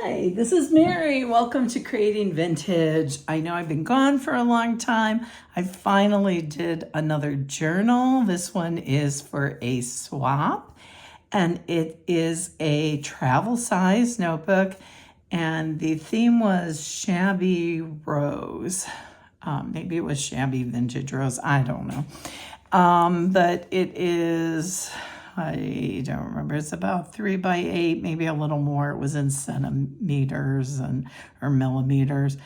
Hi, this is Mary. Welcome to Creating Vintage. I know I've been gone for a long time. I finally did another journal. This one is for a swap, and it is a travel size notebook, and the theme was Shabby Rose. Maybe it was Shabby Vintage Rose. I don't know. But it is, I don't remember, it's about 3 by 8, maybe a little more. It was in centimeters or millimeters,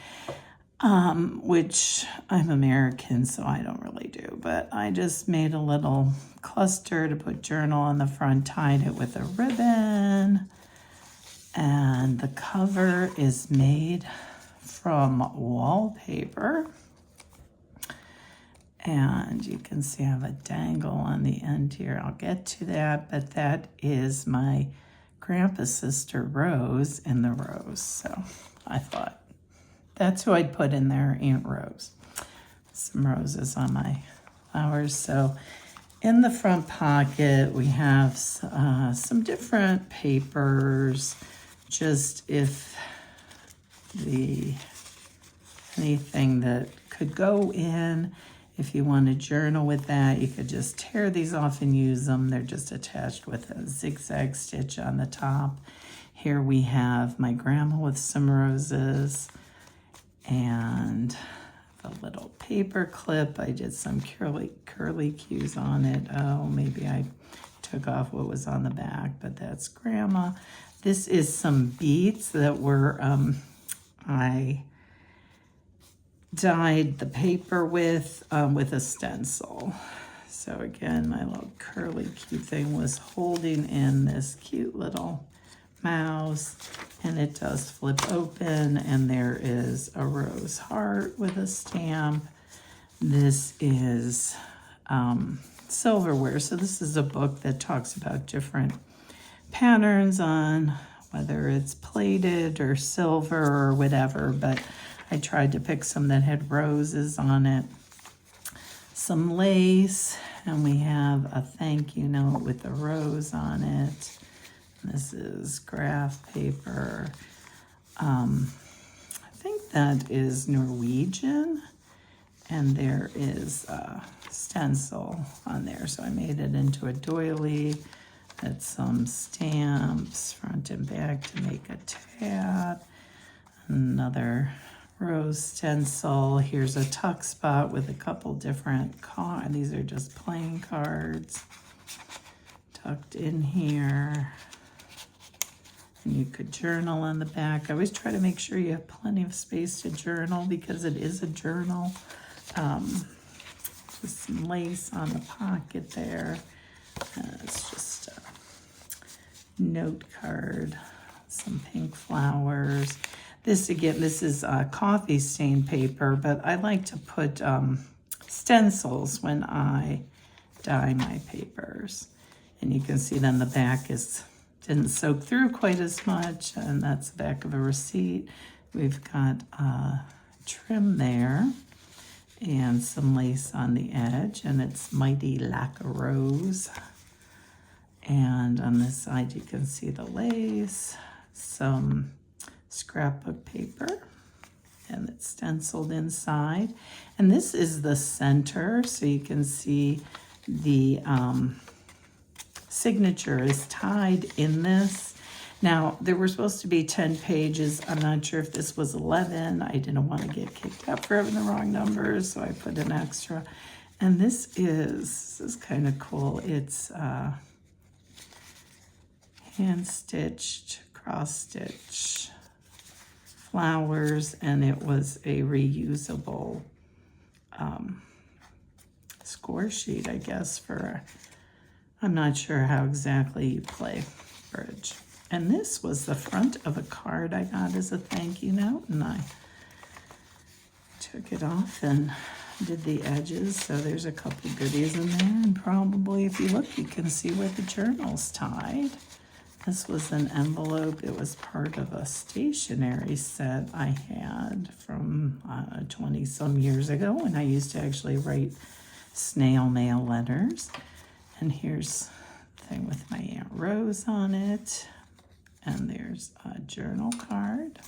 which I'm American, so I don't really do. But I just made a little cluster to put journal on the front, tied it with a ribbon, and the cover is made from wallpaper. And you can see I have a dangle on the end here. I'll get to that, but that is my grandpa's sister Rose in the rose. So I thought that's who I'd put in there, Aunt Rose. Some roses on my flowers. So in the front pocket, we have some different papers, just if anything that could go in. If you want to journal with that, you could just tear these off and use them. They're just attached with a zigzag stitch on the top. Here we have my grandma with some roses and a little paper clip. I did some curly cues on it. Oh, maybe I took off what was on the back, but that's grandma. This is some beads that were, I dyed the paper with a stencil. So again, my little curly cute thing was holding in this cute little mouse, and it does flip open, and there is a rose heart with a stamp. This is silverware. So this is a book that talks about different patterns on whether it's plated or silver or whatever, but I tried to pick some that had roses on it. Some lace, and we have a thank you note with a rose on it. This is graph paper. I think that is Norwegian, and there is a stencil on there. So I made it into a doily. That's some stamps, front and back, to make a tab. Another rose stencil. Here's a tuck spot with a couple different cards. These are just plain cards tucked in here. And you could journal on the back. I always try to make sure you have plenty of space to journal because it is a journal. Just some lace on the pocket there. It's just a note card. Some pink flowers. This again, this is coffee stain paper, but I like to put stencils when I dye my papers. And you can see then the back didn't soak through quite as much, and that's the back of a receipt. We've got trim there and some lace on the edge, and it's Mighty Like a Rose. And on this side you can see the lace, some scrapbook paper, and it's stenciled inside. And this is the center, so you can see the signature is tied in this. Now, there were supposed to be 10 pages. I'm not sure if this was 11. I didn't want to get kicked out for having the wrong numbers, so I put an extra. And this is kind of cool. It's hand-stitched, cross-stitch flowers, and it was a reusable score sheet, I guess, I'm not sure how exactly you play bridge. And this was the front of a card I got as a thank you note, and I took it off and did the edges, so there's a couple goodies in there, and probably if you look you can see where the journal's tied. This was an envelope. It was part of a stationery set I had from 20-some years ago when I used to actually write snail mail letters. And here's the thing with my Aunt Rose on it. And there's a journal card.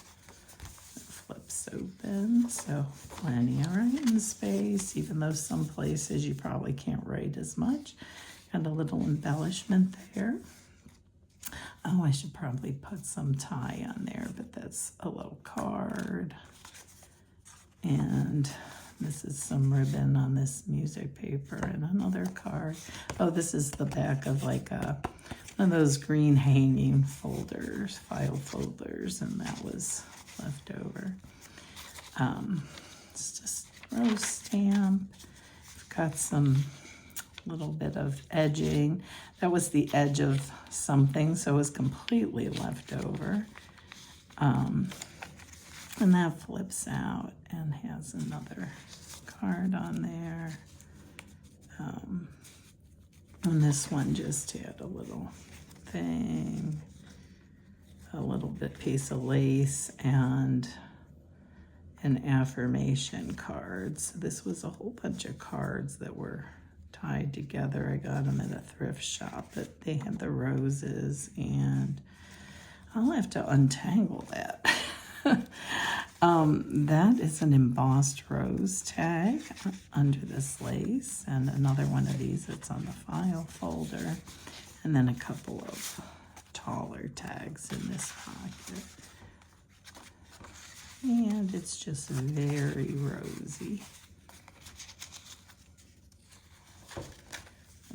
Flips open, so plenty of writing space, even though some places you probably can't write as much. And a little embellishment there. Oh, I should probably put some tie on there, but that's a little card. And this is some ribbon on this music paper and another card. Oh, this is the back of like one of those green hanging folders, file folders, and that was left over. It's just rose stamp. We've got some little bit of edging. That was the edge of something, so it was completely left over. And that flips out and has another card on there. And this one just had a little thing, a little bit piece of lace, and an affirmation card. So this was a whole bunch of cards that were tied together. I got them at a thrift shop, but they had the roses, and I'll have to untangle that. That is an embossed rose tag under this lace, and another one of these that's on the file folder, and then a couple of taller tags in this pocket. And it's just very rosy.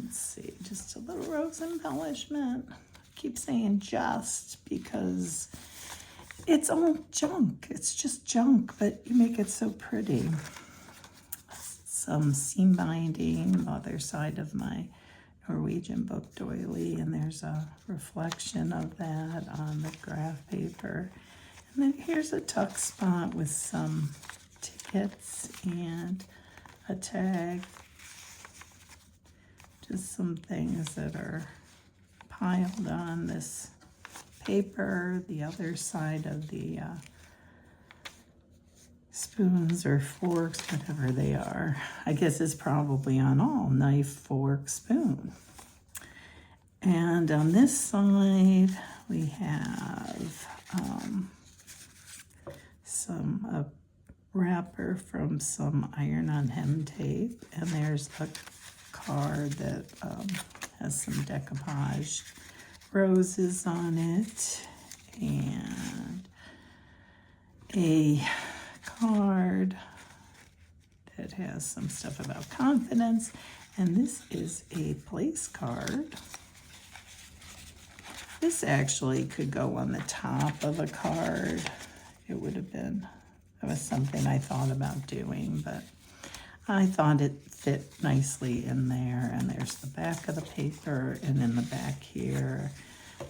Let's see, just a little rose embellishment. I keep saying just because it's all junk. It's just junk, but you make it so pretty. Some seam binding, the other side of my Norwegian book doily, and there's a reflection of that on the graph paper. And then here's a tuck spot with some tickets and a tag. Just some things that are piled on this paper. The other side of the spoons or forks, whatever they are, I guess is probably on all: knife, fork, spoon. And on this side we have some wrapper from some iron-on hem tape, and there's a card that has some decoupage roses on it, and a card that has some stuff about confidence, and this is a place card. This actually could go on the top of a card. It would have been, that was something I thought about doing, but I thought it fit nicely in there. And there's the back of the paper, and in the back here,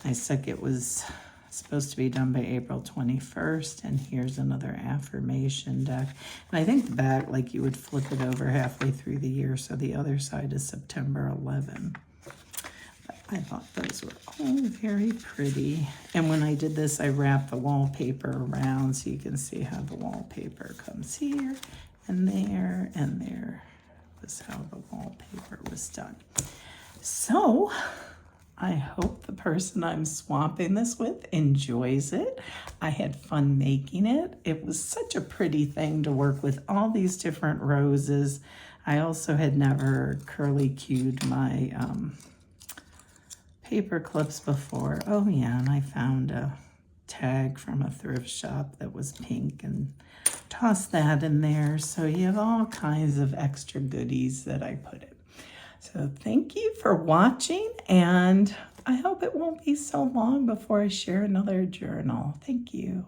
I said it was supposed to be done by April 21st, and here's another affirmation deck. And I think the back, like, you would flip it over halfway through the year, so the other side is September 11. I thought those were all very pretty. And when I did this, I wrapped the wallpaper around so you can see how the wallpaper comes here and there was how the wallpaper was done. So I hope the person I'm swapping this with enjoys it. I had fun making it. It was such a pretty thing to work with all these different roses. I also had never curly cued my paper clips before. Oh yeah, and I found a tag from a thrift shop that was pink and tossed that in there. So you have all kinds of extra goodies that I put in. So thank you for watching, and I hope it won't be so long before I share another journal. Thank you.